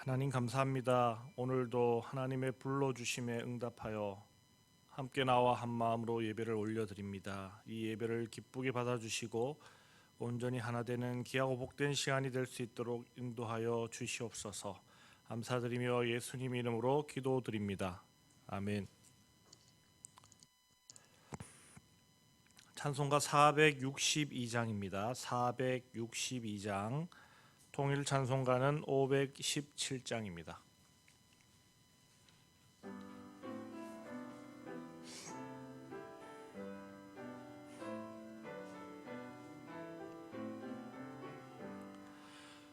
하나님 감사합니다. 오늘도 하나님의 불러주심에 응답하여 함께 나와 한 마음으로 예배를 올려드립니다. 이 예배를 기쁘게 받아주시고 온전히 하나 되는 귀하고 복된 시간이 될 수 있도록 인도하여 주시옵소서. 감사드리며 예수님 이름으로 기도드립니다. 아멘. 찬송가 462장입니다. 462장. 통일 찬송가는 517장입니다.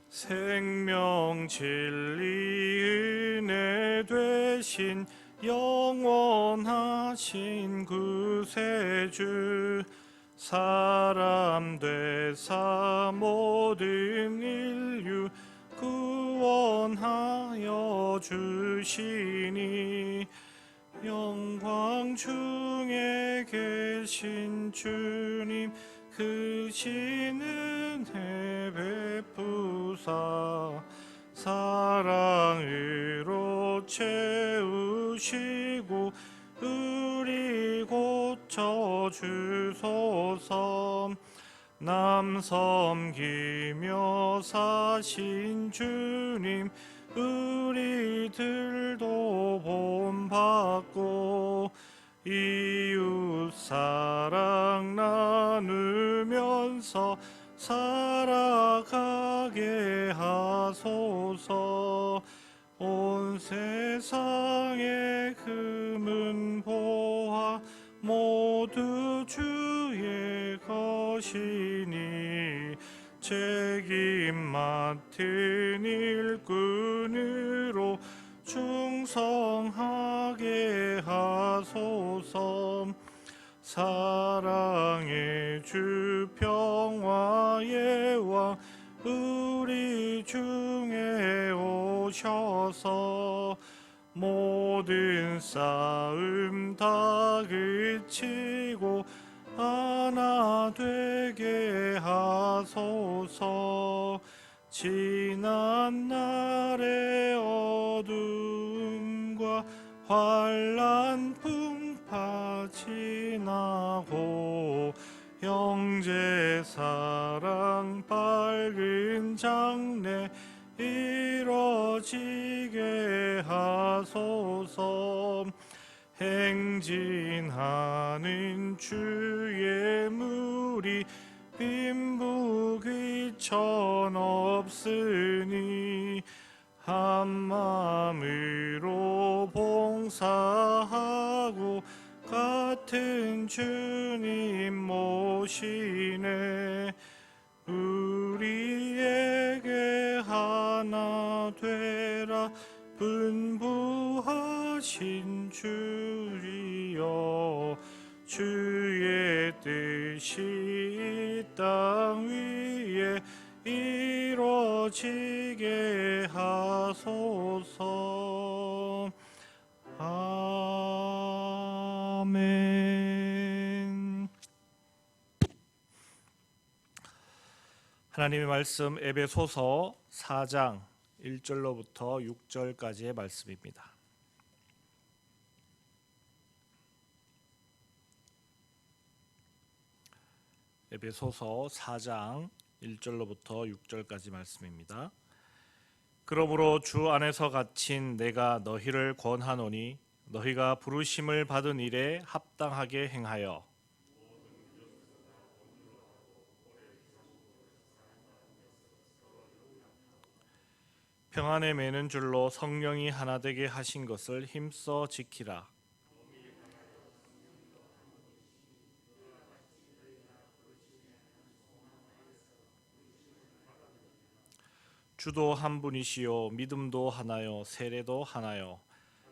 생명 진리 은혜 되신 영원하신 구세주, 사람 되사 모든 인류 구원하여 주시니, 영광 중에 계신 주님 크신 은혜 베푸사 사랑으로 채우시고 우리 고쳐 주소서. 남 섬기며 사신 주님 우리들도 본받고 이웃 사랑 나누면서 살아가게 하소서. 온 세상의 금은 보화 모두 주의 것이니, 책임 맡은 일꾼으로 충성하게 하소서. 사랑의 주 평화의 왕 우리 중에 오셔서 모든 싸움 다 그치고 하나 되게 하소서. 지난 날의 어두움과 환난 풍파 지나고 형제 사랑 밝은 장래 이뤄지게 하소서. 행진하는 주의 무리 빈부귀천 없으니, 한 마음으로 봉사하고 같은 주님 모시네. 우리에게 하나 되라 분부하신 주여, 주의 뜻이 이 땅 위에 이루어지게 하소서. 아멘. 하나님의 말씀 에베소서 4장 1절로부터 6절까지의 말씀입니다. 에베소서 4장 1절로부터 6절까지 말씀입니다. 그러므로 주 안에서 갇힌 내가 너희를 권하노니, 너희가 부르심을 받은 일에 합당하게 행하여 평안에 매는 줄로 성령이 하나 되게 하신 것을 힘써 지키라. 주도 한 분이시요 믿음도 하나요 세례도 하나요,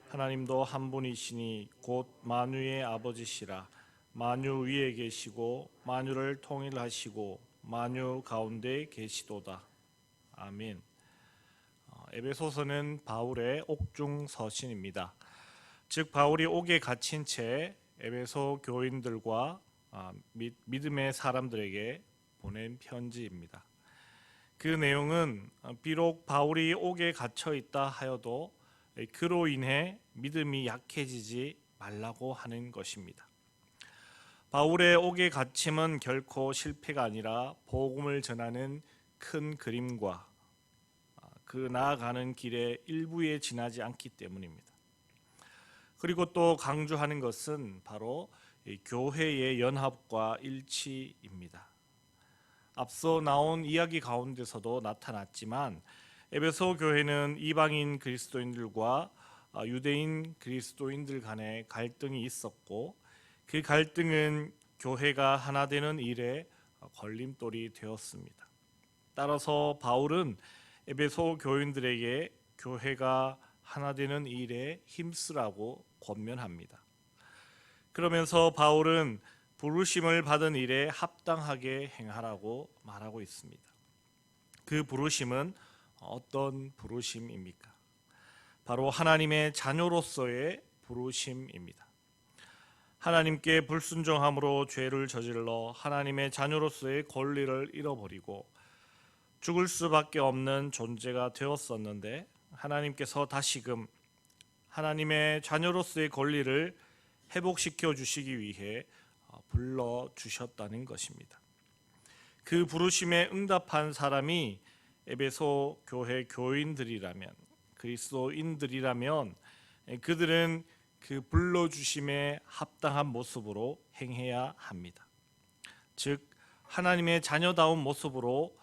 하나님도 한 분이시니 곧 만유의 아버지시라. 만유 위에 계시고 만유를 통일하시고 만유 가운데 계시도다. 아멘. 에베소서는 바울의 옥중 서신입니다. 즉 바울이 옥에 갇힌 채 에베소 교인들과 믿음의 사람들에게 보낸 편지입니다. 그 내용은 비록 바울이 옥에 갇혀 있다 하여도 그로 인해 믿음이 약해지지 말라고 하는 것입니다. 바울의 옥에 갇힘은 결코 실패가 아니라 복음을 전하는 큰 그림과 그 나아가는 길의 일부에 지나지 않기 때문입니다. 그리고 또 강조하는 것은 바로 교회의 연합과 일치입니다. 앞서 나온 이야기 가운데서도 나타났지만 에베소 교회는 이방인 그리스도인들과 유대인 그리스도인들 간의 갈등이 있었고 그 갈등은 교회가 하나 되는 일에 걸림돌이 되었습니다. 따라서 바울은 에베소 교인들에게 교회가 하나 되는 일에 힘쓰라고 권면합니다. 그러면서 바울은 부르심을 받은 일에 합당하게 행하라고 말하고 있습니다. 그 부르심은 어떤 부르심입니까? 바로 하나님의 자녀로서의 부르심입니다. 하나님께 불순종함으로 죄를 저질러 하나님의 자녀로서의 권리를 잃어버리고 죽을 수밖에 없는 존재가 되었었는데 하나님께서 다시금 하나님의 자녀로서의 권리를 회복시켜 주시기 위해 불러주셨다는 것입니다. 그 부르심에 응답한 사람이 에베소 교회 교인들이라면, 그리스도인들이라면 그들은 그 불러주심에 합당한 모습으로 행해야 합니다. 즉 하나님의 자녀다운 모습으로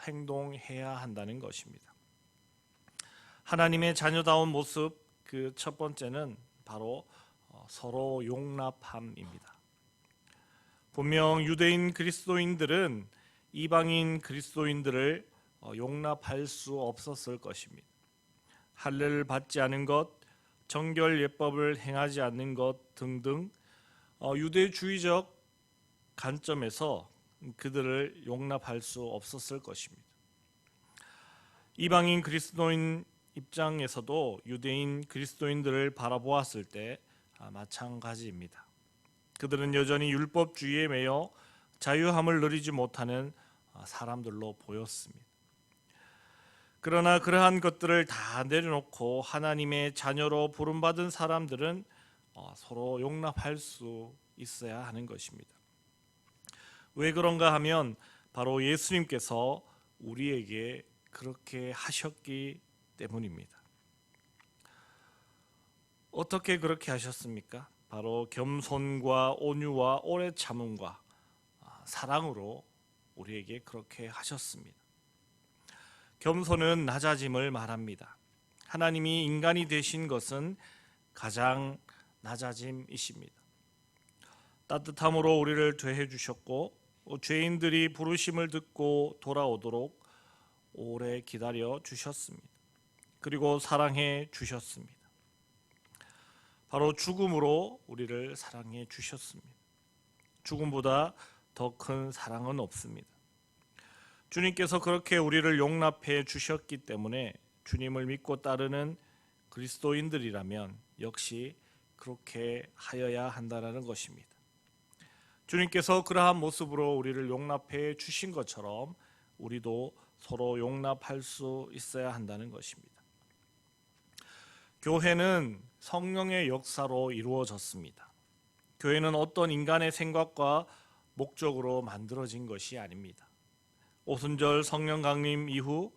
행동해야 한다는 것입니다. 하나님의 자녀다운 모습, 그 첫 번째는 바로 서로 용납함입니다. 분명 유대인 그리스도인들은 이방인 그리스도인들을 용납할 수 없었을 것입니다. 할례를 받지 않은 것, 정결 예법을 행하지 않는 것 등등 유대주의적 관점에서 그들을 용납할 수 없었을 것입니다. 이방인 그리스도인 입장에서도 유대인 그리스도인들을 바라보았을 때 마찬가지입니다. 그들은 여전히 율법주의에 매여 자유함을 누리지 못하는 사람들로 보였습니다. 그러나 그러한 것들을 다 내려놓고 하나님의 자녀로 부름받은 사람들은 서로 용납할 수 있어야 하는 것입니다. 왜 그런가 하면 바로 예수님께서 우리에게 그렇게 하셨기 때문입니다. 어떻게 그렇게 하셨습니까? 바로 겸손과 온유와 오래 참음과 사랑으로 우리에게 그렇게 하셨습니다. 겸손은 낮아짐을 말합니다. 하나님이 인간이 되신 것은 가장 낮아짐이십니다. 따뜻함으로 우리를 대해 주셨고 죄인들이 부르심을 듣고 돌아오도록 오래 기다려 주셨습니다. 그리고 사랑해 주셨습니다. 바로 죽음으로 우리를 사랑해 주셨습니다. 죽음보다 더 큰 사랑은 없습니다. 주님께서 그렇게 우리를 용납해 주셨기 때문에 주님을 믿고 따르는 그리스도인들이라면 역시 그렇게 하여야 한다는 것입니다. 주님께서 그러한 모습으로 우리를 용납해 주신 것처럼 우리도 서로 용납할 수 있어야 한다는 것입니다. 교회는 성령의 역사로 이루어졌습니다. 교회는 어떤 인간의 생각과 목적으로 만들어진 것이 아닙니다. 오순절 성령 강림 이후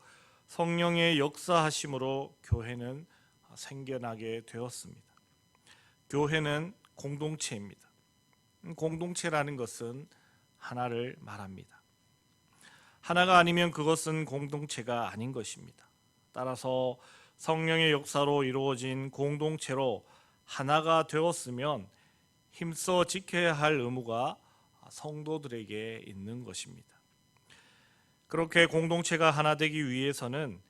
성령의 역사하심으로 교회는 생겨나게 되었습니다. 교회는 공동체입니다. 공동체라는 것은 하나를 말합니다. 하나가 아니면 그것은 공동체가 아닌 것입니다. 따라서 성령의 역사로 이루어진 공동체로 하나가 되었으면 힘써 지켜야 할 의무가 성도들에게 있는 것입니다. 그렇게 공동체가 하나 되기 위해서는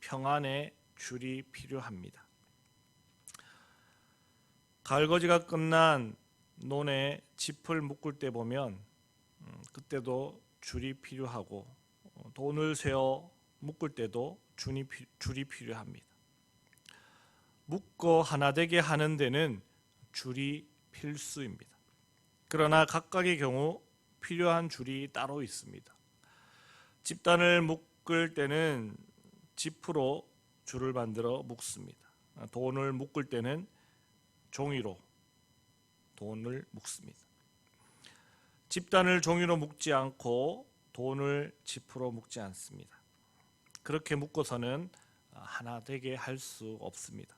평안의 줄이 필요합니다. 갈거지가 끝난 논에 짚을 묶을 때 보면 그때도 줄이 필요하고 돈을 세어 묶을 때도 줄이 필요합니다. 묶어 하나 되게 하는 데는 줄이 필수입니다. 그러나 각각의 경우 필요한 줄이 따로 있습니다. 집단을 묶을 때는 지프로 줄을 만들어 묶습니다. 돈을 묶을 때는 종이로 돈을 묶습니다. 집단을 종이로 묶지 않고 돈을 지프로 묶지 않습니다. 그렇게 묶어서는 하나 되게 할 수 없습니다.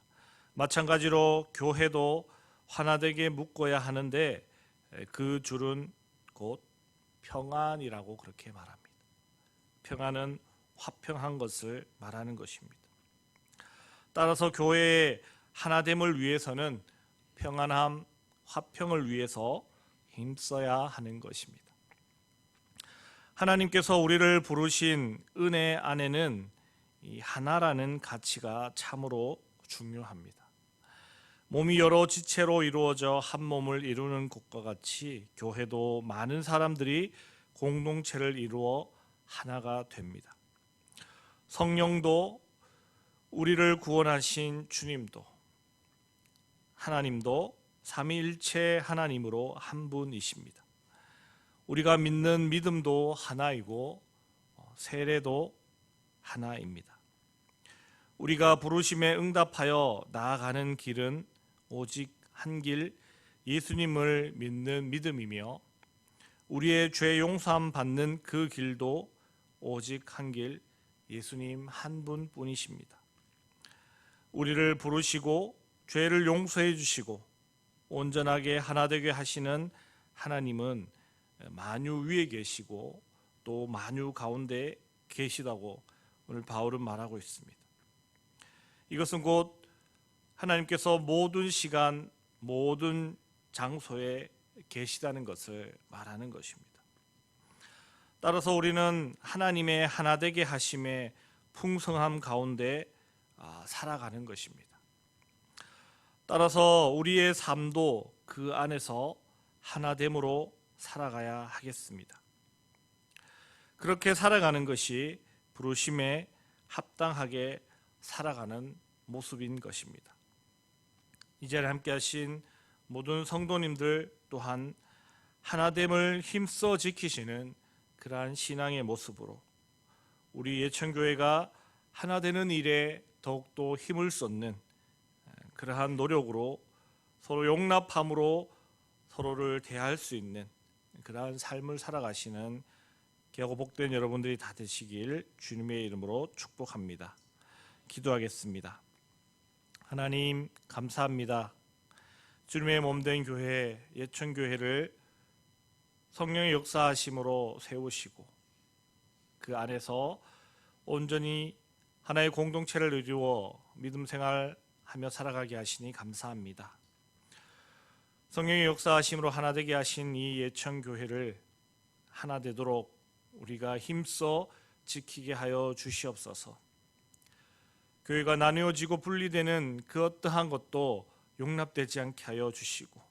마찬가지로 교회도 하나 되게 묶어야 하는데 그 줄은 곧 평안이라고 그렇게 말합니다. 평안은 화평한 것을 말하는 것입니다. 따라서 교회의 하나됨을 위해서는 평안함, 화평을 위해서 힘써야 하는 것입니다. 하나님께서 우리를 부르신 은혜 안에는 이 하나라는 가치가 참으로 중요합니다. 몸이 여러 지체로 이루어져 한 몸을 이루는 것과 같이 교회도 많은 사람들이 공동체를 이루어 하나가 됩니다. 성령도 우리를 구원하신 주님도 하나님도 삼위일체 하나님으로 한 분이십니다. 우리가 믿는 믿음도 하나이고 세례도 하나입니다. 우리가 부르심에 응답하여 나아가는 길은 오직 한 길 예수님을 믿는 믿음이며 우리의 죄 용서함 받는 그 길도 오직 한 길 예수님 한 분뿐이십니다. 우리를 부르시고 죄를 용서해 주시고 온전하게 하나 되게 하시는 하나님은 만유 위에 계시고 또 만유 가운데 계시다고 오늘 바울은 말하고 있습니다. 이것은 곧 하나님께서 모든 시간, 모든 장소에 계시다는 것을 말하는 것입니다. 따라서 우리는 하나님의 하나 되게 하심의 풍성함 가운데 살아가는 것입니다. 따라서 우리의 삶도 그 안에서 하나됨으로 살아가야 하겠습니다. 그렇게 살아가는 것이 부르심에 합당하게 살아가는 모습인 것입니다. 이 자리에 함께 하신 모든 성도님들 또한 하나됨을 힘써 지키시는 그러한 신앙의 모습으로 우리 예천교회가 하나 되는 일에 더욱더 힘을 쏟는 그러한 노력으로 서로 용납함으로 서로를 대할 수 있는 그러한 삶을 살아가시는 귀하고 복된 여러분들이 다 되시길 주님의 이름으로 축복합니다. 기도하겠습니다. 하나님 감사합니다. 주님의 몸된 교회 예천교회를 성령의 역사하심으로 세우시고 그 안에서 온전히 하나의 공동체를 이루어 믿음 생활하며 살아가게 하시니 감사합니다. 성령의 역사하심으로 하나 되게 하신 이 예천교회를 하나 되도록 우리가 힘써 지키게 하여 주시옵소서. 교회가 나누어지고 분리되는 그 어떠한 것도 용납되지 않게 하여 주시고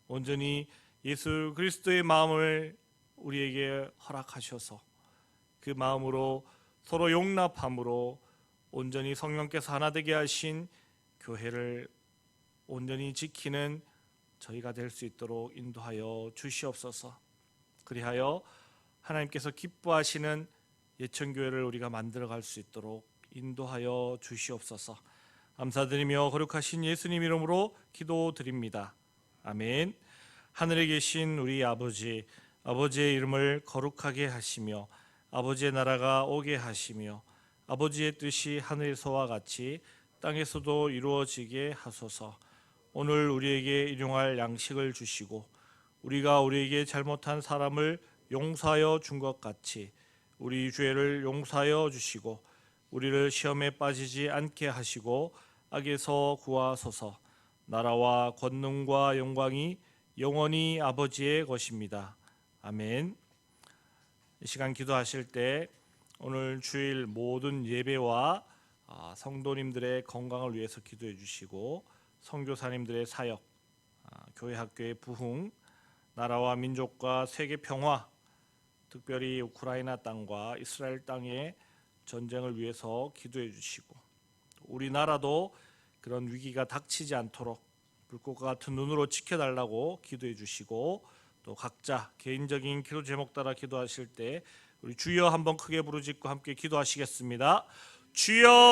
온전히 예수 그리스도의 마음을 우리에게 허락하셔서 그 마음으로 서로 용납함으로 온전히 성령께서 하나 되게 하신 교회를 온전히 지키는 저희가 될 수 있도록 인도하여 주시옵소서. 그리하여 하나님께서 기뻐하시는 예천교회를 우리가 만들어갈 수 있도록 인도하여 주시옵소서. 감사드리며 거룩하신 예수님 이름으로 기도드립니다. 아멘. 하늘에 계신 우리 아버지, 아버지의 이름을 거룩하게 하시며 아버지의 나라가 오게 하시며 아버지의 뜻이 하늘에서와 같이 땅에서도 이루어지게 하소서. 오늘 우리에게 일용할 양식을 주시고 우리가 우리에게 잘못한 사람을 용서하여 준 것 같이 우리 죄를 용서하여 주시고 우리를 시험에 빠지지 않게 하시고 악에서 구하소서. 나라와 권능과 영광이 영원히 아버지의 것입니다. 아멘. 이 시간 기도하실 때 오늘 주일 모든 예배와 성도님들의 건강을 위해서 기도해 주시고 선교사님들의 사역, 교회 학교의 부흥, 나라와 민족과 세계 평화, 특별히 우크라이나 땅과 이스라엘 땅의 전쟁을 위해서 기도해 주시고 우리나라도 그런 위기가 닥치지 않도록 불꽃과 같은 눈으로 지켜달라고 기도해 주시고 또 각자 개인적인 기도 제목 따라 기도하실 때 우리 주여 한번 크게 부르짖고 함께 기도하시겠습니다. 주여